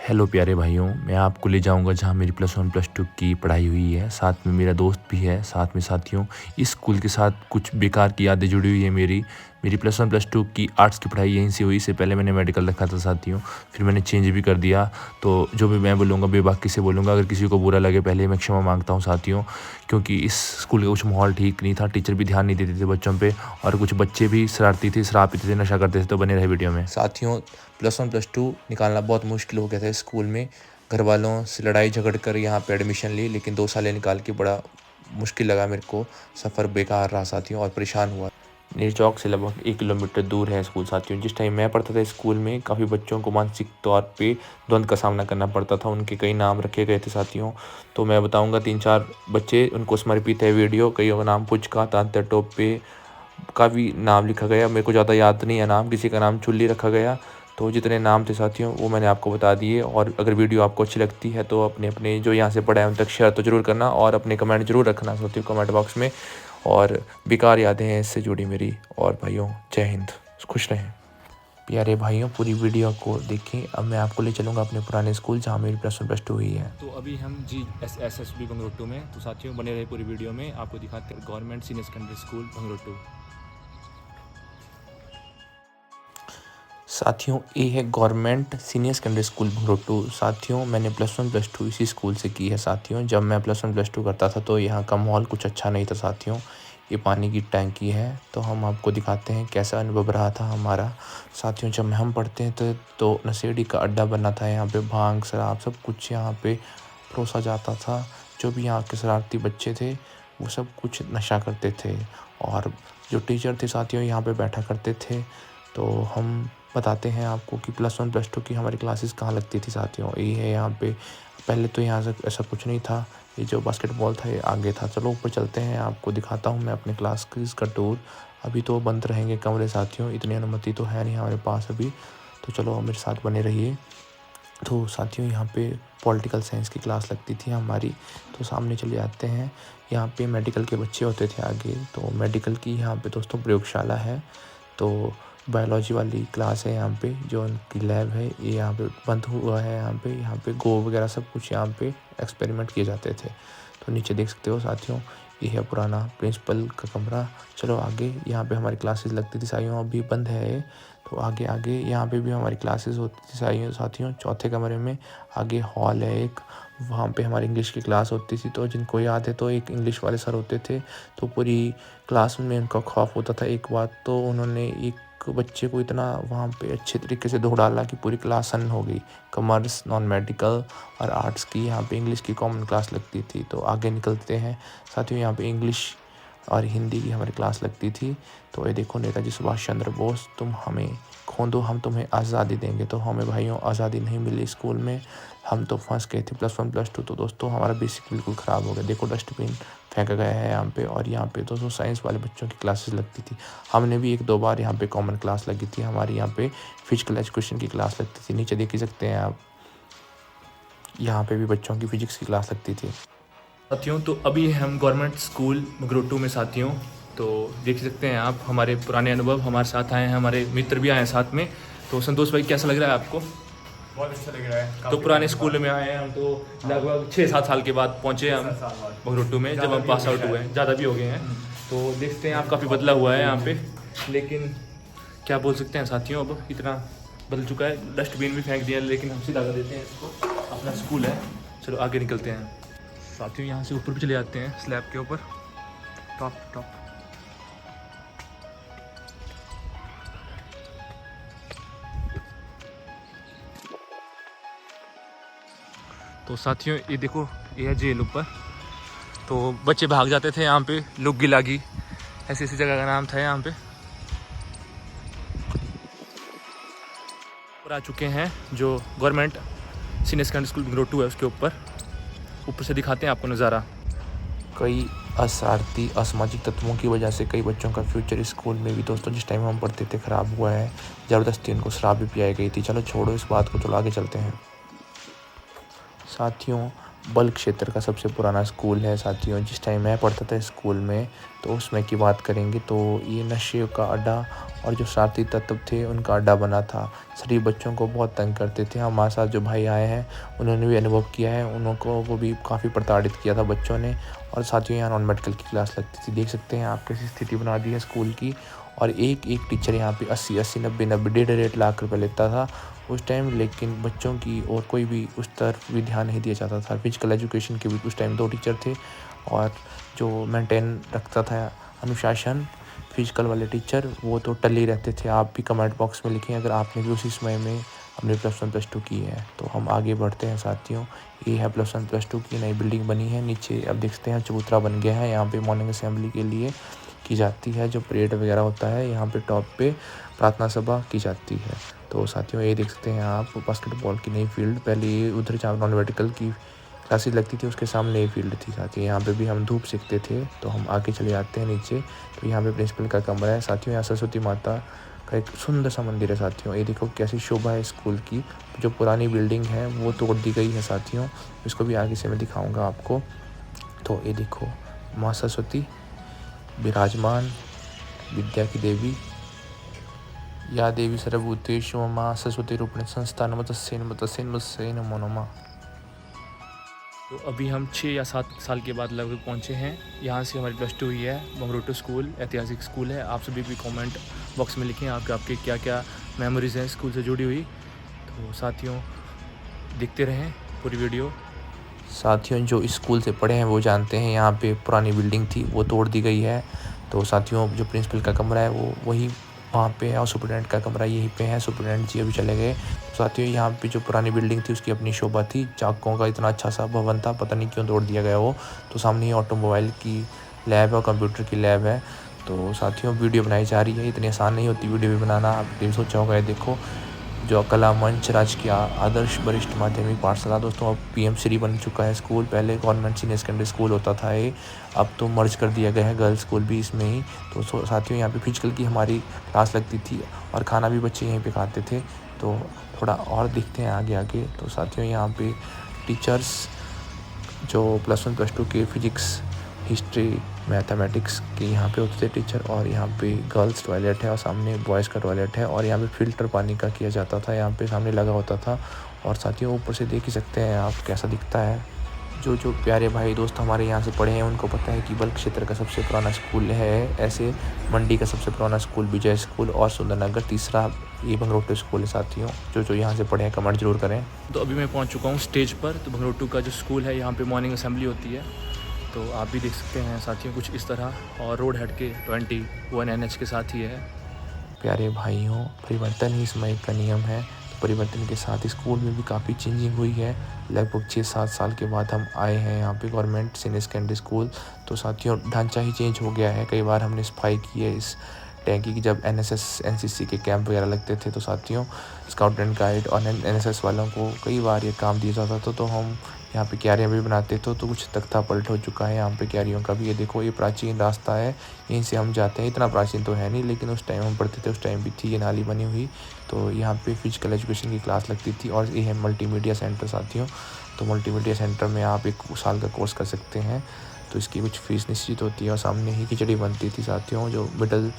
Hello प्यारे भाइयों, मैं आपको ले जाऊंगा जहां मेरी +1 +2 की पढ़ाई हुई है। साथ में मेरा दोस्त भी है। साथ में साथियों, इस स्कूल के साथ कुछ बेकार की यादें जुड़ी हुई है। मेरी +1 +2 की आर्ट्स की पढ़ाई यहीं से हुई। इससे पहले मैंने मेडिकल रखा था साथियों, फिर मैंने चेंज भी कर दिया। तो जो भी मैं बोलूँगा बेबाकी से बोलूँगा, अगर किसी को बुरा लगे पहले मैं क्षमा मांगता हूँ साथियों, क्योंकि इस स्कूल का कुछ माहौल ठीक नहीं था। टीचर भी ध्यान नहीं देते थे बच्चों पे, और कुछ बच्चे भी शरारती थे, शराब पीते थे, नशा करते थे। तो बने रहे वीडियो में साथियों। +1 +2 निकालना बहुत मुश्किल हो गया था स्कूल में। घर वालों से लड़ाई झगड़ कर यहाँ पे एडमिशन ली, लेकिन 2 सालें निकाल के बड़ा मुश्किल लगा मेरे को। सफ़र बेकार रहा साथियों और परेशान हुआ। मेरे चौक से लगभग 1 किलोमीटर दूर है स्कूल साथियों। जिस टाइम मैं पढ़ता था स्कूल में, काफ़ी बच्चों को मानसिक तौर पे द्वंद का सामना करना पड़ता था। उनके कई नाम रखे गए थे साथियों। तो मैं बताऊंगा 3-4 बच्चे, उनको समर्पित है वीडियो। कईयों का नाम पुचका, तांत्या टोपे, काफ़ी नाम लिखा गया। मेरे को ज़्यादा याद नहीं है नाम, किसी का नाम चुल्ली रखा गया। तो जितने नाम थे साथियों वो मैंने आपको बता दिए। और अगर वीडियो आपको अच्छी लगती है तो अपने अपने जो यहाँ से पढ़ा है उन तक शेयर तो ज़रूर करना, और अपने कमेंट ज़रूर रखना साथियों कमेंट बॉक्स में। और बेकार यादें हैं इससे जुड़ी मेरी। और भाइयों, जय हिंद, खुश रहें। प्यारे भाइयों, पूरी वीडियो को देखें। अब मैं आपको ले चलूँगा अपने पुराने स्कूल जहाँ मेरी +1 +2 हुई है। तो अभी हम GSSB भंगरोटू में। तो साथियों बने रहे पूरी वीडियो में, आपको दिखाते हैं government senior secondary school Bhangrotu. साथियों, ये है government senior secondary school Bhangrotu. साथियों, मैंने +1 +2 इसी स्कूल से की है साथियों। जब मैं +1 +2 करता था तो यहाँ का माहौल कुछ अच्छा नहीं था साथियों। ये पानी की टैंकी है। तो हम आपको दिखाते हैं कैसा अनुभव रहा था हमारा साथियों। जब हम पढ़ते हैं तो नशेड़ी का अड्डा बना था। यहाँ पे भांग, शराब सब कुछ यहाँ पे परोसा जाता था। जो भी यहाँ के शरारती बच्चे थे वो सब कुछ नशा करते थे। और जो टीचर थे साथियों यहाँ पे बैठा करते थे। तो हम बताते हैं आपको कि +1 +2 की हमारी क्लासेस कहाँ लगती थी साथियों। ये है यहाँ पे। पहले तो यहाँ से ऐसा कुछ नहीं था। ये जो बास्केटबॉल था ये आगे था। चलो ऊपर चलते हैं, आपको दिखाता हूँ मैं अपने क्लास का टूर। अभी तो बंद रहेंगे कमरे साथियों, इतनी अनुमति तो है नहीं हमारे पास अभी। तो चलो मेरे साथ बने रहिए। तो साथियों, यहाँ पे पॉलिटिकल साइंस की क्लास लगती थी हमारी। तो सामने चले जाते हैं। यहाँ पे मेडिकल के बच्चे होते थे आगे। तो मेडिकल की यहाँ पे दोस्तों प्रयोगशाला है। तो बायोलॉजी वाली क्लास है यहाँ पे। जो उनकी लैब है ये यहाँ पे बंद हुआ है। यहाँ पे गो वगैरह सब कुछ यहाँ पे एक्सपेरिमेंट किए जाते थे। तो नीचे देख सकते हो साथियों, ये है पुराना प्रिंसिपल का कमरा। चलो आगे, यहाँ पे हमारी क्लासेस लगती थी साथियों, अभी बंद है। तो आगे आगे यहाँ पे भी हमारी क्लासेस होती थी साथियों। चौथे कमरे में आगे हॉल है एक, वहाँ पे हमारी इंग्लिश की क्लास होती थी। तो जिनको याद है तो एक इंग्लिश वाले सर होते थे। तो पूरी क्लास में उनका खौफ होता था। एक बात तो उन्होंने एक बच्चे को इतना वहाँ पे अच्छे तरीके से दौड़ डाला कि पूरी क्लास सन्न हो गई। कॉमर्स, नॉन मेडिकल और आर्ट्स की यहाँ पे इंग्लिश की कॉमन क्लास लगती थी। तो आगे निकलते हैं साथियों, यहाँ पे इंग्लिश और हिंदी की हमारी क्लास लगती थी। तो ये देखो, नेताजी सुभाष चंद्र बोस, तुम हमें खोदो हम तुम्हें आज़ादी देंगे। तो हमें भाइयों आज़ादी नहीं मिली स्कूल में। हम तो फंस गए थे +1 +2। तो दोस्तों हमारा बेसिक बिल्कुल ख़राब हो गया। देखो डस्टबिन फेंका गया है यहाँ पे। और यहाँ पे दोस्तों साइंस वाले बच्चों की क्लासेस लगती थी। हमने भी 1-2 बार यहाँ पे कॉमन क्लास लगी थी हमारी। यहाँ पे फिजिकल एजुकेशन की क्लास लगती थी। नीचे देख ही सकते हैं आप, यहाँ पे भी बच्चों की फिजिक्स की क्लास लगती थी साथियों तो अभी हम गवर्नमेंट स्कूल भंगरोटू में साथियों। तो देख सकते हैं आप हमारे पुराने अनुभव। हमारे साथ आए हैं, हमारे मित्र भी आए हैं साथ में। तो संतोष भाई, कैसा लग रहा है आपको? बहुत अच्छा लग रहा है। तो पुराने स्कूल में आए हैं हम। तो लगभग 6-7 साल के बाद पहुँचे हम भंगरोटू में, जब हम पास आउट हुए हैं। ज़्यादा भी हो गए हैं। तो देखते हैं आप, काफ़ी बदला हुआ है यहाँ पे। लेकिन क्या बोल सकते हैं साथियों, अब इतना बदल चुका है। डस्टबिन भी फेंक दिया, लेकिन हम सीधा कर देते हैं इसको। अपना स्कूल है। चलो आगे निकलते हैं साथियों। यहाँ से ऊपर भी चले जाते हैं, स्लैब के ऊपर, टॉप। तो साथियों ये देखो, ये है जेल ऊपर। तो बच्चे भाग जाते थे यहाँ पे, लुग्गी लागी ऐसी जगह का नाम था यहाँ पे। ऊपर आ चुके हैं जो government senior secondary school Bhangrotu है, उसके ऊपर से दिखाते हैं आपको नज़ारा। कई असारती असामाजिक तत्वों की वजह से कई बच्चों का फ्यूचर स्कूल में भी दोस्तों जिस टाइम हम पढ़ते थे ख़राब हुआ है। ज़बरदस्ती उनको शराब भी पिलाई गई थी। चलो छोड़ो इस बात को, चलो आगे चलते हैं साथियों। बल्क क्षेत्र का सबसे पुराना स्कूल है साथियों। जिस टाइम मैं पढ़ता था स्कूल में तो उसमें की बात करेंगे तो ये नशे का अड्डा और जो शरारती तत्व थे उनका अड्डा बना था। सभी बच्चों को बहुत तंग करते थे। हमारे साथ जो भाई आए हैं उन्होंने भी अनुभव किया है, उनको वो भी काफ़ी प्रताड़ित किया था बच्चों ने। और साथियों यहाँ नॉन मेडिकल की क्लास लगती थी। देख सकते हैं आप कैसी स्थिति बना दी है स्कूल की। और एक एक टीचर यहाँ पे 80-80, 90-90, 1.5 लाख रुपए लेता था उस टाइम। लेकिन बच्चों की और कोई भी उस तरफ भी ध्यान नहीं दिया जाता था। फिजिकल एजुकेशन के भी उस टाइम 2 टीचर थे और जो मेंटेन रखता था अनुशासन फिजिकल वाले टीचर वो तो टल ही रहते थे। आप भी कमेंट बॉक्स में लिखें अगर आपने भी उसी समय में अपने +1 +2 की है। तो हम आगे बढ़ते हैं साथियों। ये है +1 +2 की नई बिल्डिंग बनी है। नीचे अब देखते हैं चबूतरा बन गया है। यहाँ पे मॉर्निंग असेंबली के लिए की जाती है, जो परेड वगैरह होता है यहाँ पे टॉप पे प्रार्थना सभा की जाती है। तो साथियों ये देख सकते हैं आप बास्केटबॉल की नई फील्ड। पहले ये उधर जहाँ नॉन मेडिकल की क्लासेस लगती थी उसके सामने ये फील्ड थी साथियों। यहाँ पे भी हम धूप सेकते थे। तो हम आगे चले जाते हैं नीचे। तो यहाँ पे प्रिंसिपल का कमरा है साथियों। यहाँ सरस्वती माता का एक सुंदर सा मंदिर है साथियों। ये देखो कैसी शोभा है स्कूल की। जो पुरानी बिल्डिंग है वो तोड़ दी गई है साथियों। इसको भी आगे से मैं दिखाऊंगा आपको। तो ये देखो माँ सरस्वती विराजमान, विद्या की देवी, या देवी सर्वभूतेषु माँ सरस्वती रूपिणी संस्था नमस्तस्यै नमस्तस्यै नमस्तस्यै नमो नमः। तो अभी हम 6 या 7 साल के बाद लगभग पहुँचे हैं। यहाँ से हमारी +2 हुई है। भंगरोटू स्कूल ऐतिहासिक स्कूल है। आप सभी भी कमेंट बॉक्स में लिखें आपके क्या क्या मेमोरीज़ हैं स्कूल से जुड़ी हुई। तो साथियों देखते रहें पूरी वीडियो। साथियों जो स्कूल से पढ़े हैं वो जानते हैं यहाँ पे पुरानी बिल्डिंग थी वो तोड़ दी गई है। तो साथियों जो प्रिंसिपल का कमरा है वो वही वहाँ पे है और सुपरटेंडेंट का कमरा यहीं पे है। सुपरटेंडेंट जी अभी चले गए। तो साथियों यहाँ पे जो पुरानी बिल्डिंग थी उसकी अपनी शोभा थी। चाकों का इतना अच्छा सा भवन था, पता नहीं क्यों तोड़ दिया गया वो। तो सामने ही ऑटोमोबाइल की लैब है और कंप्यूटर की लैब है। तो साथियों वीडियो बनाई जा रही है, इतनी आसान नहीं होती वीडियो भी बनाना। आपने सोचा होगा, देखो जो कला मंच राजकीय आदर्श वरिष्ठ माध्यमिक पाठशाला दोस्तों अब PM श्री बन चुका है स्कूल। पहले गवर्नमेंट सीनियर सेकेंडरी स्कूल होता था ये, अब तो मर्ज कर दिया गया है गर्ल्स स्कूल भी इसमें ही। तो साथियों यहाँ पे फिजिकल की हमारी क्लास लगती थी और खाना भी बच्चे यहीं पे खाते थे। तो थोड़ा और देखते हैं आगे आगे। तो साथियों यहाँ पे टीचर्स जो +1 +2 के फिजिक्स, हिस्ट्री, मैथमेटिक्स के यहाँ पे होते थे टीचर। और यहाँ पे गर्ल्स टॉयलेट है और सामने बॉयज़ का टॉयलेट है। और यहाँ पे फ़िल्टर पानी का किया जाता था, यहाँ पे सामने लगा होता था। और साथियों ऊपर से देख ही सकते हैं आप कैसा दिखता है। जो प्यारे भाई दोस्त हमारे यहाँ से पढ़े हैं उनको पता है कि बल्क क्षेत्र का सबसे पुराना स्कूल है। ऐसे मंडी का सबसे पुराना स्कूल विजय स्कूल और सुंदरनगर तीसरा ये भंगरोटू स्कूल है साथियों। जो यहाँ से पढ़े हैं कमेंट जरूर करें। तो अभी मैं पहुंच चुका हूं स्टेज पर। तो भंगरोटू का जो स्कूल है यहाँ पे मॉर्निंग असेंबली होती है। तो आप भी देख सकते हैं साथियों कुछ इस तरह। और रोड हेड के 21 NH के साथ ही है। प्यारे भाइयों परिवर्तन ही समय का नियम है। तो परिवर्तन के साथ स्कूल में भी काफ़ी चेंजिंग हुई है। लगभग 6-7 साल के बाद हम आए हैं यहाँ पे गवर्नमेंट सीनियर सेकेंडरी स्कूल। तो साथियों ढांचा ही चेंज हो गया है। कई बार हमने सफाई की है इस टैंकी की जब NSS NCC के कैंप वगैरह लगते थे। तो साथियों स्काउट एंड गाइड और NSS वालों को कई बार ये काम दिया जाता था। तो हम यहाँ पे क्यारियाँ भी बनाते थे। तो कुछ तख्ता पलट हो चुका है यहाँ पे क्यारियों का भी। ये देखो ये प्राचीन रास्ता है, यहीं से हम जाते हैं। इतना प्राचीन तो है नहीं लेकिन उस टाइम हम पढ़ते थे उस टाइम भी थी ये नाली बनी हुई। तो यहाँ पे फिजिकल एजुकेशन की क्लास लगती थी। और ये है मल्टीमीडिया सेंटर साथियों। तो मल्टीमीडिया सेंटर में आप 1 साल का कोर्स कर सकते हैं। तो इसकी कुछ फ़ीस निश्चित होती है। और सामने ही खिचड़ी बनती थी साथियों। जो मिडिल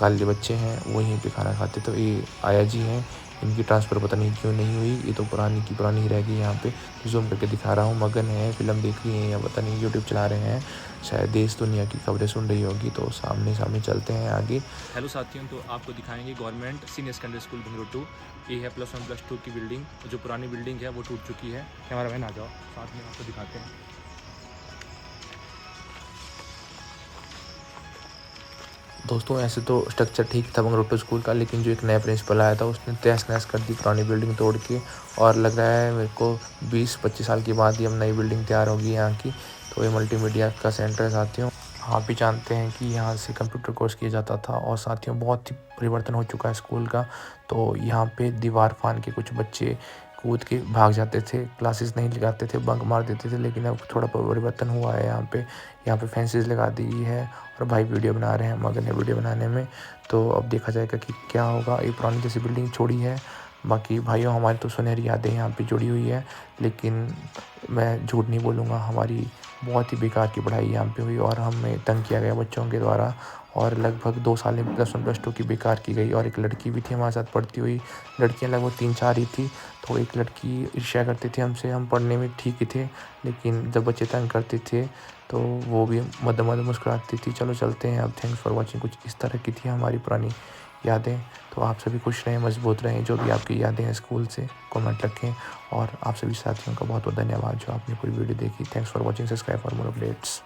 वाले बच्चे हैं वो यहीं पे खाना खाते। तो ये आया जी हैं, इनकी ट्रांसफ़र पता नहीं क्यों नहीं हुई। ये तो पुरानी की पुरानी ही रह गई। यहाँ पे जूम करके दिखा रहा हूँ। मगन है, फिल्म देख रही हैं या पता नहीं यूट्यूब चला रहे हैं, शायद देश दुनिया की खबरें सुन रही होगी। तो सामने चलते हैं आगे। हेलो साथियों, तो आपको दिखाएंगे government senior secondary school Bhangrotu. ये है +1 +2 की बिल्डिंग। जो पुरानी बिल्डिंग है वो टूट चुकी है। कैमरा मैन आ जाओ, साथ में आपको दिखाते हैं। दोस्तों ऐसे तो स्ट्रक्चर ठीक था भंगरोटू स्कूल का, लेकिन जो एक नया प्रिंसिपल आया था उसने तहस नहस कर दी पुरानी बिल्डिंग तोड़ के। और लग रहा है मेरे को 20-25 साल के बाद ही हम नई बिल्डिंग तैयार होगी यहाँ की। तो ये मल्टीमीडिया का सेंटर है साथियों। आप भी जानते हैं कि यहाँ से कंप्यूटर कोर्स किया जाता था। और साथियों बहुत ही परिवर्तन हो चुका है स्कूल का। तो यहाँ पे दीवार फान के कुछ बच्चे कूद के भाग जाते थे, क्लासेस नहीं लगाते थे, बंक मार देते थे। लेकिन अब थोड़ा परिवर्तन हुआ है यहाँ पे फेंसेस लगा दी है। और भाई वीडियो बना रहे हैं, मगन है वीडियो बनाने में। तो अब देखा जाएगा कि क्या होगा। ये पुरानी जैसी बिल्डिंग छोड़ी है बाकी भाइयों हमारी तो सुनहरी यादें यहाँ पे जुड़ी हुई है, लेकिन मैं झूठ नहीं बोलूँगा, हमारी बहुत ही बेकार की पढ़ाई यहाँ पे हुई और हमें तंग किया गया बच्चों के द्वारा। और लगभग 2 साल में +1 +2 की बेकार की गई। और एक लड़की भी थी हमारे साथ पढ़ती हुई, लड़कियाँ लगभग 3-4 ही थी। तो एक लड़की ईर्ष्या करती थी हमसे, हम पढ़ने में ठीक ही थे, लेकिन जब बच्चे तंग करते थे तो वो भी मद-मद मुस्कुराती थी। चलो चलते हैं अब, थैंक्स फॉर वॉचिंग। कुछ इस तरह की थी हमारी पुरानी यादें। तो आप सभी खुश रहें, मजबूत रहें, जो भी आपकी यादें हैं स्कूल से कमेंट रखें। और आप सभी साथियों का बहुत बहुत धन्यवाद जो आपने पूरी वीडियो देखी। Thanks for watching, subscribe for more updates.